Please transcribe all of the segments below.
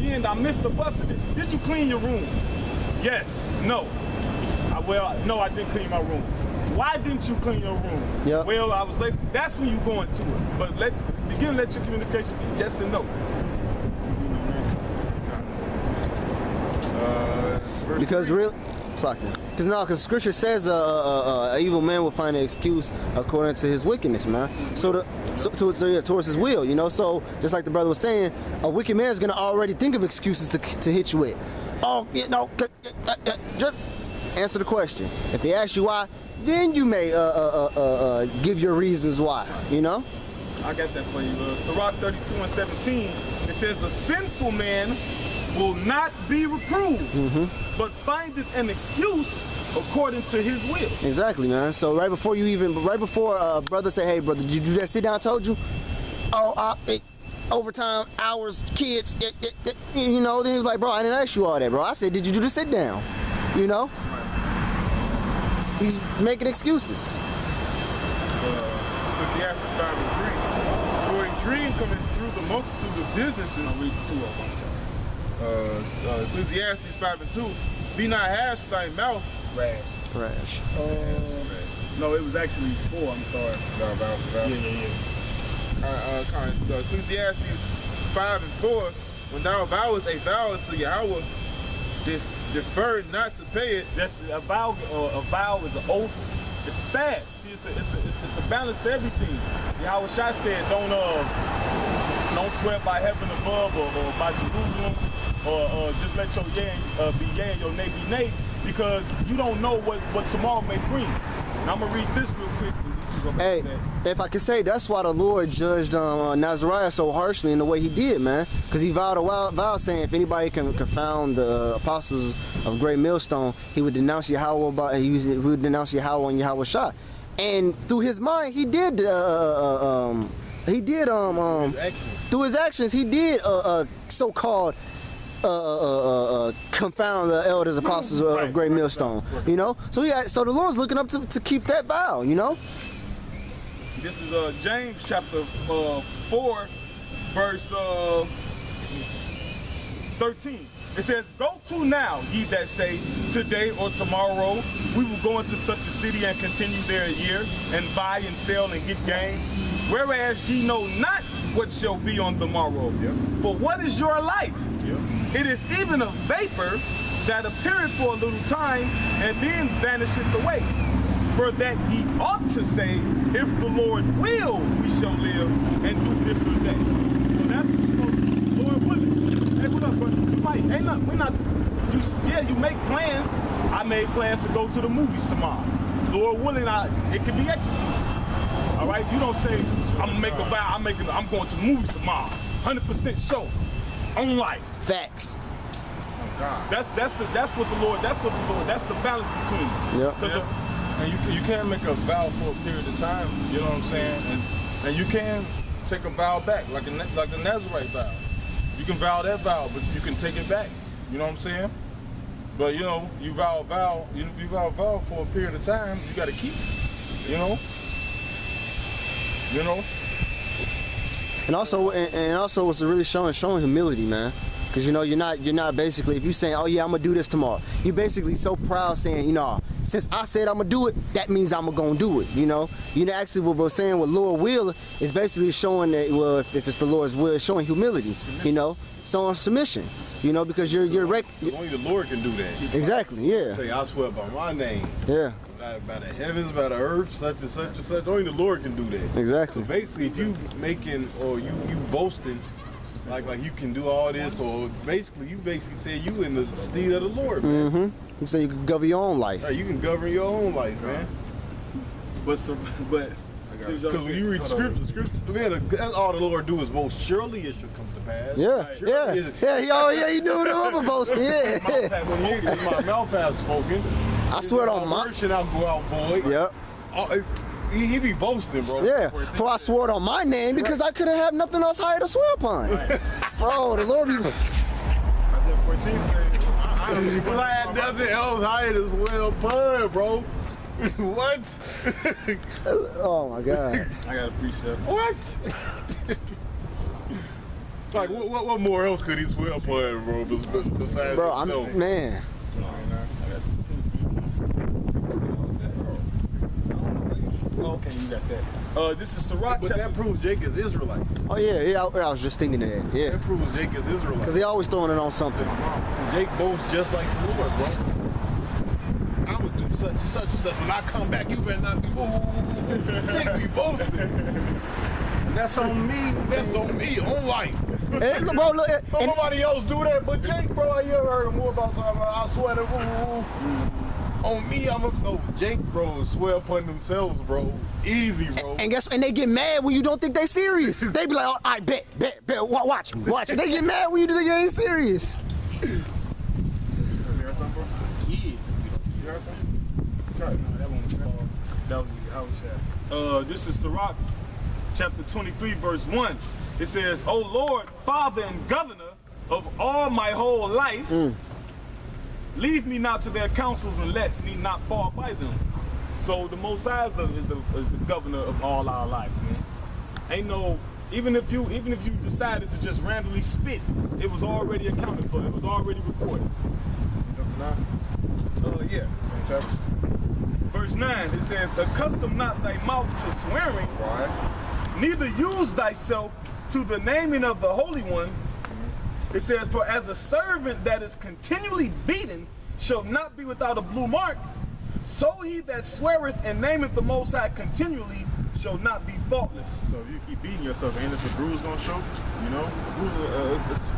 end, I missed the bus. Did you clean your room? Yes. No. No, I didn't clean my room. Why didn't you clean your room? Yep. Well, I was late. That's when you go into it. But let your communication be yes and no. Because really, because Scripture says an evil man will find an excuse according to his wickedness, man. So towards his will, you know. So just like the brother was saying, a wicked man is gonna already think of excuses to hit you with. Oh, you know, just answer the question. If they ask you why, then you may give your reasons why, you know? I got that for you. Sirach 32:17, it says, a sinful man will not be reproved, but findeth an excuse according to his will. Exactly, man. So right before brother say, hey, brother, did you do that sit down I told you? Oh, overtime, hours, kids, you know, then he was like, bro, I didn't ask you all that, bro. I said, did you do the sit down? You know? He's making excuses. Ecclesiastes 5:3. For a dream coming through the multitude of businesses. I'll read 2 of them, I'm sorry. Ecclesiastes 5:2. Be not hashed with thy mouth. Rash. No, it was actually 4, I'm sorry. Vows. Yeah. Ecclesiastes 5:4. When thou vowest a vow unto Yahweh, defer not to pay it. Just a vow is an oath. It's fast. See, it's a balance to everything. Yahweh Shai said, don't swear by heaven above or by Jerusalem, or just let your yea be yea and your nay be nay, because you don't know what tomorrow may bring. And I'm gonna read this real quick. Hey, if I could say, that's why the Lord judged Nazariah so harshly in the way he did, man. Because he vowed a vow saying if anybody can confound the apostles of Great Millstone, he would denounce Yahweh he would denounce Yahweh and Yahweh Shai. And through his mind, he did through his actions, he did so-called confound the elders apostles of Great Millstone, you know. So so the Lord's looking up to keep that vow, you know. This is James chapter 4, verse 13. It says, go to now, ye that say, today or tomorrow, we will go into such a city and continue there a year, and buy and sell and get gain. Whereas ye know not what shall be on the morrow. Yep. For what is your life? Yep. It is even a vapor that appeareth for a little time, and then vanisheth away. For that ye ought to say, if the Lord will, we shall live and do this or that. So that's what you're supposed to do. Lord willing. Hey, what up, brother? You make plans. I made plans to go to the movies tomorrow. Lord willing, it can be executed. All right? You don't say, I'm gonna make a vow, I'm going to the movies tomorrow. 100% sure. On life. Facts. That's the balance between them. Yep. And you can make a vow for a period of time, you know what I'm saying? And you can take a vow back, like the Nazarite vow. You can vow that vow, but you can take it back. You know what I'm saying? But you know, you vow a vow for a period of time, you gotta keep it. You know? And also what's really showing humility, man. Because you know you're not basically, if you saying, oh yeah, I'm gonna do this tomorrow, you're basically so proud saying, you know, since I said I'm gonna do it, that means I'm gonna do it. You know actually what we're saying with Lord will is basically showing that, well, if it's the Lord's will, it's showing humility. You know, showing submission. You know, because you're only the Lord can do that. Exactly. Yeah. Say, I swear by my name. Yeah. By the heavens, by the earth, such and such and such. Only the Lord can do that. Exactly. So basically, if you making or you boasting, like you can do all this, or basically you say you in the steed of the Lord, man. You say you can govern your own life. Right, you can govern your own life, man. But because when you read the scripture, man, that's all the Lord do is most surely it shall come to pass. Yeah, he knew the other boasting. Yeah. My mouth has spoken. I swear on my. Shit, I'll go out, boy. Yep. He be boasting, bro. Yeah, for I swore it on my name because I couldn't have nothing else higher to swear upon. Right. Bro, the Lord be. I said 14 said, I had nothing else higher to swear upon, bro. What? Oh my God. I got a precept. What? Like, what more else could he swear upon, bro, besides Bro, himself? Man. Okay, you got that. This is Sirach But chapter. that proves Jake is Israelites. Oh yeah, I was just thinking of that. Yeah. That proves Jake is Israelites. Because they always throwing it on something. Jake boasts just like the Lord, bro. I'm gonna do such and such and such. When I come back, you better not be. Jake be boasting. That's on me. That's on me, on life. Hey, look, bro, look, Don't nobody else do that but Jake, bro. You ever heard more about I swear to on me, I'm a Jake, bro, swear upon themselves, bro. Easy, bro. and they get mad when you don't think they serious. They be like, oh, I bet, watch me. They get mad when you think they ain't serious. You heard something, bro? Yeah. You heard something? No, that one was that was the house shot. This is Sirach, chapter 23, verse 1. It says, O Lord, Father and Governor of all my whole life, leave me not to their counsels and let me not fall by them. So the Most High is the governor of all our lives, man. Ain't no, even if you decided to just randomly spit, it was already accounted for. It was already recorded. Yeah. Same chapter. Verse 9, it says, accustom not thy mouth to swearing, Right. neither use thyself to the naming of the Holy One. It says, for as a servant that is continually beaten shall not be without a blue mark, so he that sweareth and nameth the Most High continually shall not be faultless. So if you keep beating yourself, ain't this a bruise gonna show? You know,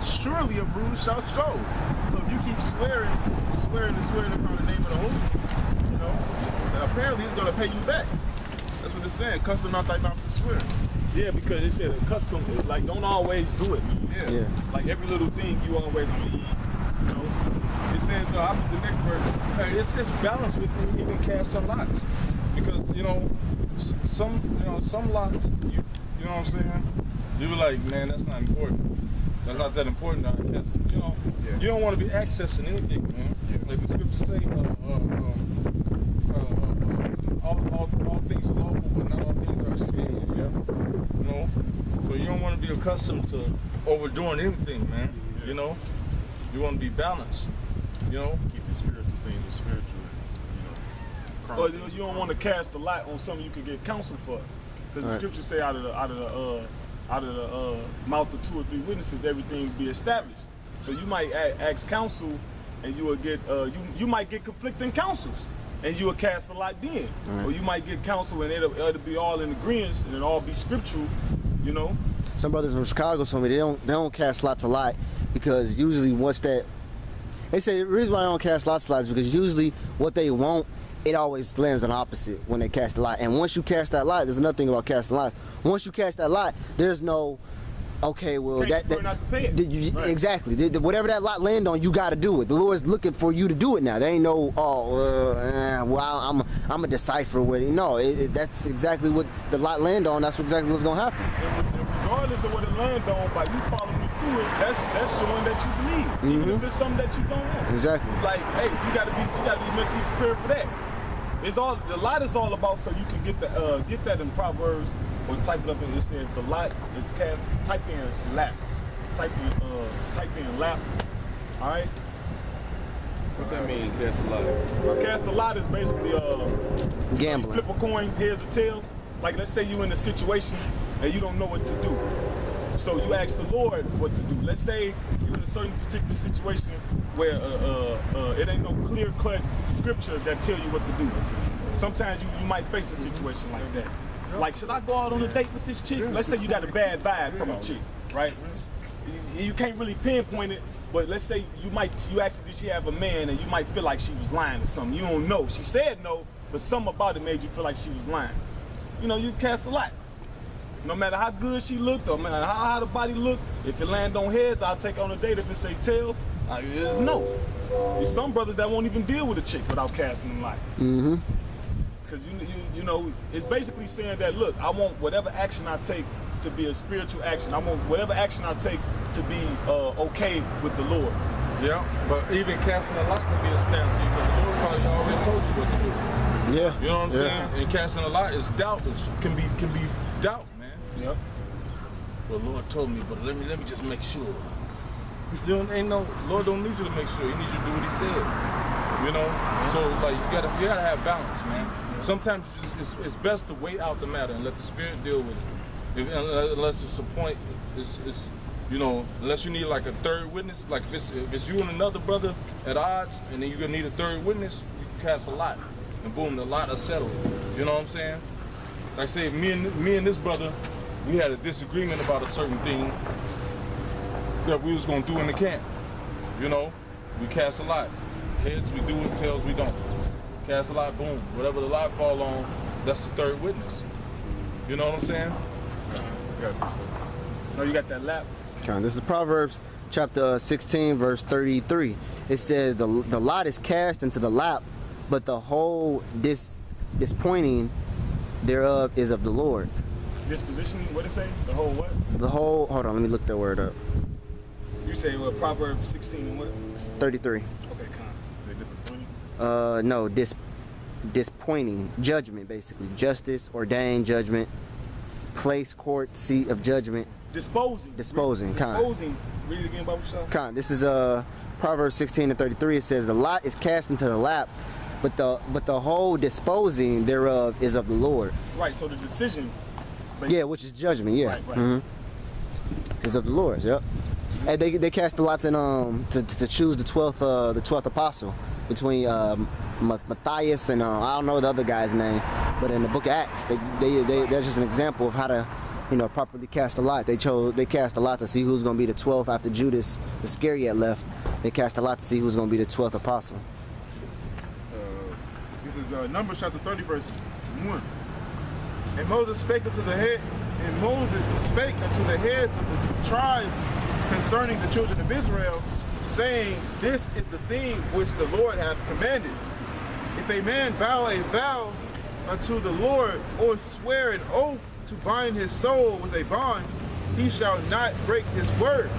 surely a bruise shall show. So if you keep swearing upon the name of the Holy One, you know, apparently it's gonna pay you back. That's what it's saying. Custom not thy mouth to swear. Yeah, because it said custom, like don't always do it. Yeah. Like every little thing you always want to eat. You know, it says the next verse. Hey, it's balanced with even cast some lots, because some lots you know what I'm saying. You be like, man, that's not important. That's not that important. You don't want to be accessing anything, man. Yeah. Like the scriptures say, all things are lawful, but not all things are expedient. Yeah. You know, so you don't want to be accustomed to overdoing anything, man. Yeah. You know, you want to be balanced. You know. Keep the spiritual things spiritual. You know. Or you don't want to cast the light on something you can get counsel for, because the scriptures say out of the mouth of 2 or 3 witnesses everything be established. So you might ask counsel, and you will get you might get conflicting counsels, and you will cast the light then. Or you might get counsel and it'll be all in agreement and it'll all be scriptural. You know. Some brothers from Chicago told me they don't cast lots of light because usually once that they say the reason why they don't cast lots of light is because usually what they want, it always lands on opposite when they cast the light. And once you cast that light, there's another thing about casting lights. Once you cast that light, there's no okay, well Can't prefer not to pay it. Right. Exactly. Whatever that lot land on, you got to do it. The Lord's looking for you to do it now. There ain't no I'm a decipher with it. No, that's exactly what the lot land on. That's exactly what's gonna happen. And regardless of what it land on, by you following me through it, that's showing that you believe, even if it's something that you don't want. Exactly. Like, hey, you gotta be mentally prepared for that. The light is all about so you can get that in Proverbs, or type it up and it says the light is cast. Type in lap. Type in lap. All right. What that mean, cast a lot? Cast the lot is basically Gambling. You flip a coin, heads or tails. Like let's say you in a situation and you don't know what to do. So you ask the Lord what to do. Let's say you're in a certain particular situation where it ain't no clear-cut scripture that tell you what to do. Sometimes you might face a situation like that. Like, should I go out on a date with this chick? Let's say you got a bad vibe from a chick, right? You can't really pinpoint it, but let's say you asked her, did she have a man, and you might feel like she was lying or something. You don't know. She said no, but something about it made you feel like she was lying. You know, you cast a lot. No matter how good she looked, or no matter how the body looked, if it land on heads, I'll take her on a date. If it say tails, it's no. There's some brothers that won't even deal with a chick without casting the light. Mm-hmm. Because you know, it's basically saying that, look, I want whatever action I take to be a spiritual action. I want whatever action I take to be okay with the Lord. Yeah, but even casting a lot can be a snare to you because the Lord probably already told you what to do. Yeah. You know what I'm saying? And casting a lot is doubt. Can be doubt, man. Yep. well, Lord told me, but let me just make sure. You know, ain't no Lord don't need you to make sure. He needs you to do what He said. You know, so like you gotta have balance, man. Sometimes it's best to wait out the matter and let the Spirit deal with it. Unless it's a point, it's you know, unless you need like a third witness. Like if it's you and another brother at odds, and then you're gonna need a third witness, you can cast a lot, and boom, the lot is settled. You know what I'm saying? Like say, me and this brother, we had a disagreement about a certain thing that we was gonna do in the camp. You know, we cast a lot. Heads we do it, tails we don't. Cast a lot, boom. Whatever the lot fall on, that's the third witness. You know what I'm saying? No, you got that lap. This is Proverbs chapter 16, verse 33. It says, the lot is cast into the lap, but the whole dispointing thereof is of the Lord. Dispositioning, what it say? The whole what? The whole, hold on, let me look that word up. You say what, Proverbs 16 and what? 33. Okay, come. Is it disappointing? No, dispointing, judgment basically. Justice, ordained judgment, place, court, seat of judgment. Disposing. Disposing, Disposing. Read it again, Bible Shop. This is Proverbs 16 and 33. It says, the lot is cast into the lap, but the whole disposing thereof is of the Lord. Right, so the decision. Yeah, which is judgment, yeah. Right. Mm-hmm. Is of the Lord, yep. And they cast the lot to choose the 12th apostle between Matthias and I don't know the other guy's name, but in the book of Acts, that's just an example of how to, you know, properly cast a lot. They cast a lot to see who's going to be the 12th after Judas Iscariot left. They cast a lot to see who's going to be the 12th apostle. This is Numbers chapter 30, verse 1. And Moses spake unto the head, and Moses spake unto the heads of the tribes concerning the children of Israel, saying, this is the thing which the Lord hath commanded. If a man vow a vow unto the Lord, or swear an oath to bind his soul with a bond, he shall not break his word.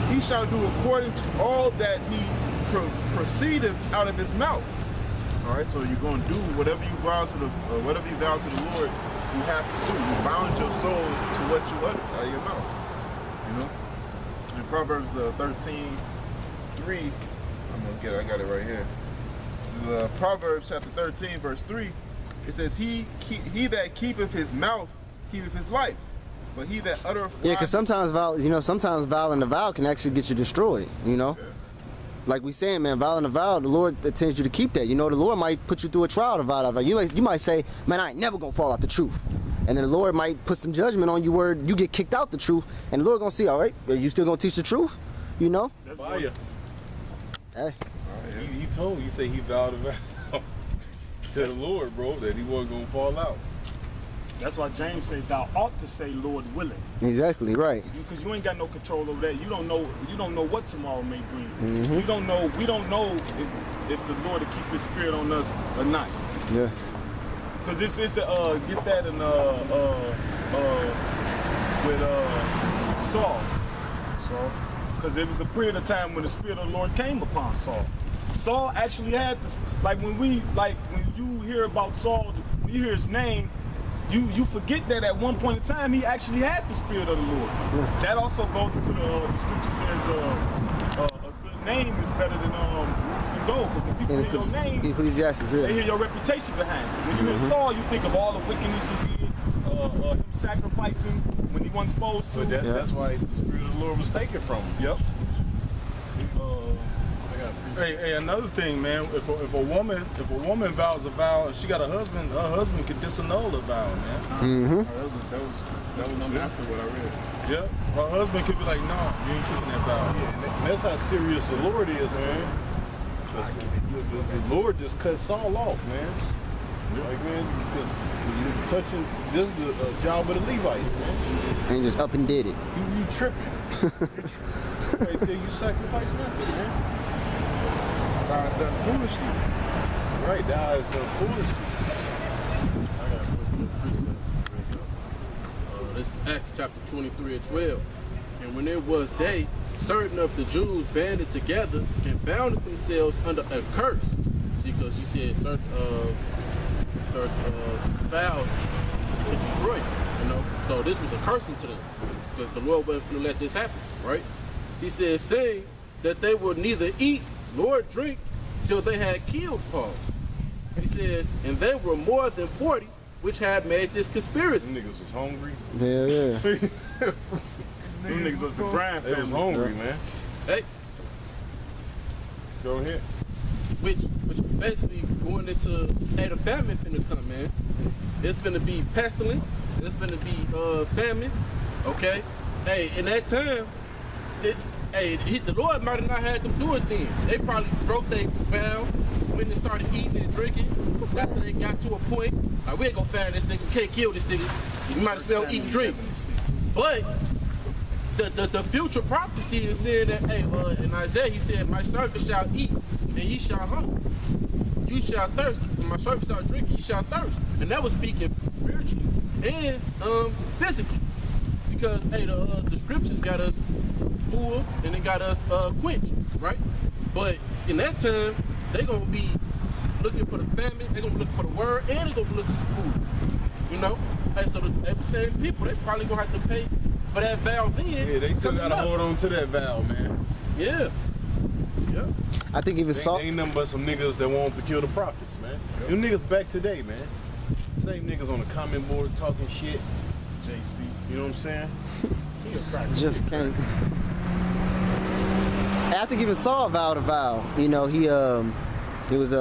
He shall do according to all that he proceedeth out of his mouth. All right, so you're going to do whatever you vow to the Lord. You have to do. You bound your soul to what you utter out of your mouth. You know. In Proverbs 13:3, I got it right here. This is Proverbs chapter 13, verse 3. It says, He that keepeth his mouth keepeth his life, but he that uttereth Yeah, because sometimes vowing the vow can actually get you destroyed. You know. Yeah. Like we saying, man, vowing a vow, the Lord intends you to keep that. You know, the Lord might put you through a trial to vow that vow. You might say, man, I ain't never gonna fall out the truth. And then the Lord might put some judgment on you where you get kicked out the truth, and the Lord gonna see, all right, are you still gonna teach the truth? You know? That's Fire. Hey. He told me, he said he vowed a vow to the Lord, bro, that he wasn't gonna fall out. That's why James said, thou ought to say, Lord willing. Exactly, right. Because you ain't got no control over that. You don't know what tomorrow may bring. Mm-hmm. We don't know if the Lord will keep his spirit on us or not. Yeah. Because this is get that in with Saul. Because there was a period of time when the spirit of the Lord came upon Saul. Saul actually had this, when you hear about Saul, when you hear his name, you forget that at one point in time he actually had the spirit of the Lord. Yeah. That also goes into the scripture says a good name is better than rubies and gold. Because when people hear your name, Ecclesiastes, yeah, they hear your reputation behind it. When you hear Saul, you think of all the wickedness he did, him sacrificing when he wasn't supposed to. So that's why the spirit of the Lord was taken from him. Yep. Hey, another thing, man. If a woman vows a vow and she got a husband, her husband could disannul the vow, man. Mm-hmm. That was after what I read. Yeah, her husband could be like, no, you ain't keeping that vow. Yeah, that's how serious the Lord is, man. The Lord just cut Saul off, man. Like, man, because you're touching, this is the job of the Levites, man. And he just up and did it. You tripping. Right till you sacrifice nothing, man. God's done foolishly. Right, that is done foolishly. I gotta put the precept. This is Acts chapter 23 and 12. And when it was day, certain of the Jews banded together and bounded themselves under a curse. See, because he said certain vows to destroy you, you know. So this was a cursing to them. because the Lord wasn't going to let this happen, right? He said, saying that they would neither eat nor drink till they had killed Paul. He says, and they were more than 40, which had made this conspiracy. Them niggas was hungry. Yeah. Them niggas was the grind They was family. hungry, man. Hey, Go ahead. which basically going into, hey, the famine finna come, man. It's finna be pestilence. It's finna be famine. Okay. Hey, in that time, the Lord might have not had them do it then. They probably broke their vow when they started eating and drinking. After they got to a point, like, we ain't gonna find this nigga, we can't kill this nigga. You might as well eat and drink. But the future prophecy is saying that, hey, in Isaiah, he said, my servant shall eat and ye shall hunger. You shall thirst. When my servant shall drink, ye shall thirst. And that was speaking spiritually and physically. Because, hey, the scriptures got us full and it got us quenched, right? But in that time, they gonna be looking for the famine, they gonna be looking for the word, and they gonna be looking for food. You know? Hey, so the same people, they probably gonna have to pay for that vow then. Yeah, they still coming gotta up. hold on to that vow, man. Yeah. Yeah. I think even Saul. They ain't nothing but some niggas that want to kill the prophets, man. Them niggas back today, man. Same niggas on the comment board talking shit. JC. You know what I'm saying? He a cracker. Just can't. I think even Saul vowed a vow. You know, he was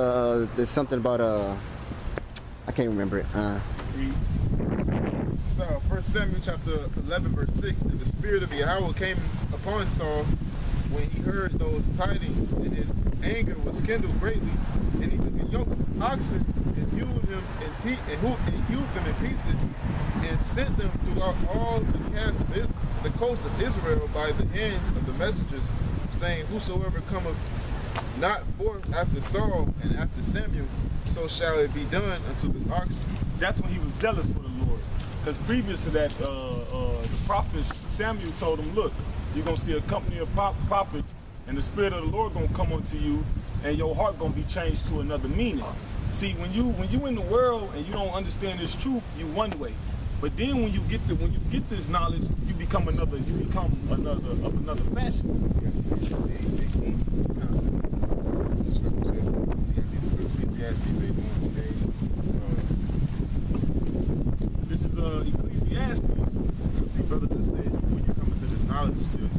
there's something about I can't remember it. So, 1 Samuel chapter 11, verse 6, and the spirit of Yahweh came upon Saul when he heard those tidings, and his anger was kindled greatly, and he took a yoke of oxen and hewed them in pieces, and sent them throughout all the coast of Israel by the hands of the messengers, saying, whosoever cometh not forth after Saul and after Samuel, so shall it be done unto this oxen. That's when he was zealous for the Lord. Because previous to that, the prophet Samuel told him, look, you're going to see a company of prophets, and the Spirit of the Lord going to come unto you, and your heart going to be changed to another meaning. See, when you in the world and you don't understand this truth, you one way. But then when you get this knowledge, you become another of another fashion. This is Ecclesiastes. See, brother just said, when you come into this knowledge, your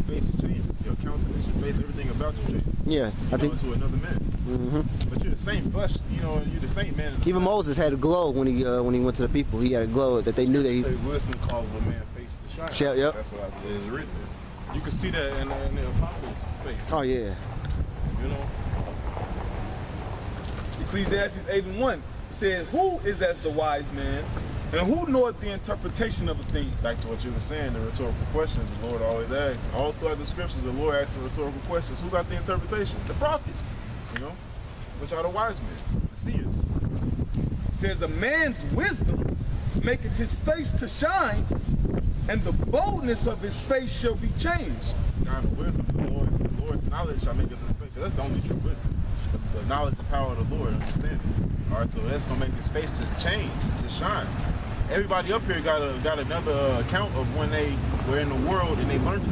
face changes, your countenance, your face, everything about you changes. Yeah, I think. Into another man. Mm-hmm. But you're the same flesh, you know, you're the same man. Even Moses had a glow when he went to the people. He had a glow that they knew that he. Say wisdom calls a man face to shine. Yep. That's what I believe is written. You can see that in the apostles' face. Oh yeah. You know? Ecclesiastes 8:1 says, who is as the wise man, and who knoweth the interpretation of a thing? Back to what you were saying, the rhetorical questions the Lord always asks. All throughout the scriptures, the Lord asks the rhetorical questions. Who got the interpretation? The prophets, you know? Which are the wise men, the seers. Says a man's wisdom maketh his face to shine, and the boldness of his face shall be changed. Kind of wisdom, the Lord's knowledge shall make us his face. That's the only true wisdom. The knowledge and power of the Lord, understanding. All right, so that's gonna make his face to change, to shine. Everybody up here got another account of when they were in the world and they learned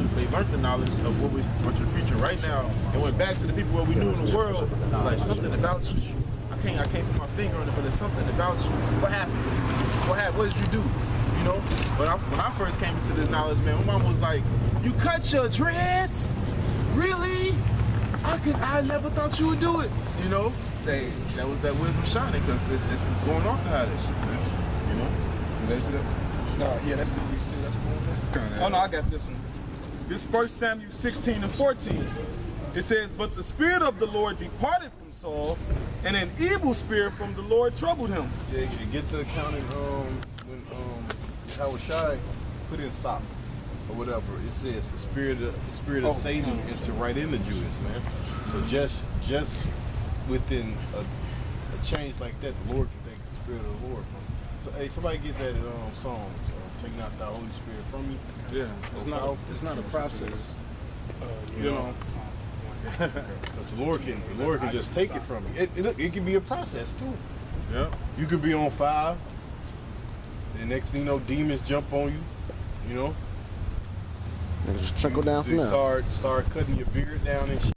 the knowledge of what you're preaching right now, and went back to the people where we knew in the world, like something about you. I can't put my finger on it, but there's something about you. What happened? What did you do? You know? But when I first came into this knowledge, man, my mom was like, "You cut your dreads? Really? I never thought you would do it." You know? That was that wisdom shining, because it's going off to how this shit, man. You know? Relate to that? No, yeah, that's it. That's cool. Oh no, I got this one. This 1 Samuel 16:14. It says, but the Spirit of the Lord departed from Saul, and an evil spirit from the Lord troubled him. Yeah, you get the accounting when Howard Shy put in Sop or whatever. It says the spirit of Satan enter right into Judas, man. So just within a change like that, the Lord can take the Spirit of the Lord from you. So hey, somebody get that song, taking out the Holy Spirit from you. Yeah, it's not a process. You know. Because the Lord can just take it from you. It can be a process too. Yeah. You could be on fire. The next thing you know, demons jump on you. You know, Just trickle down from You there. start cutting your beard down and shit.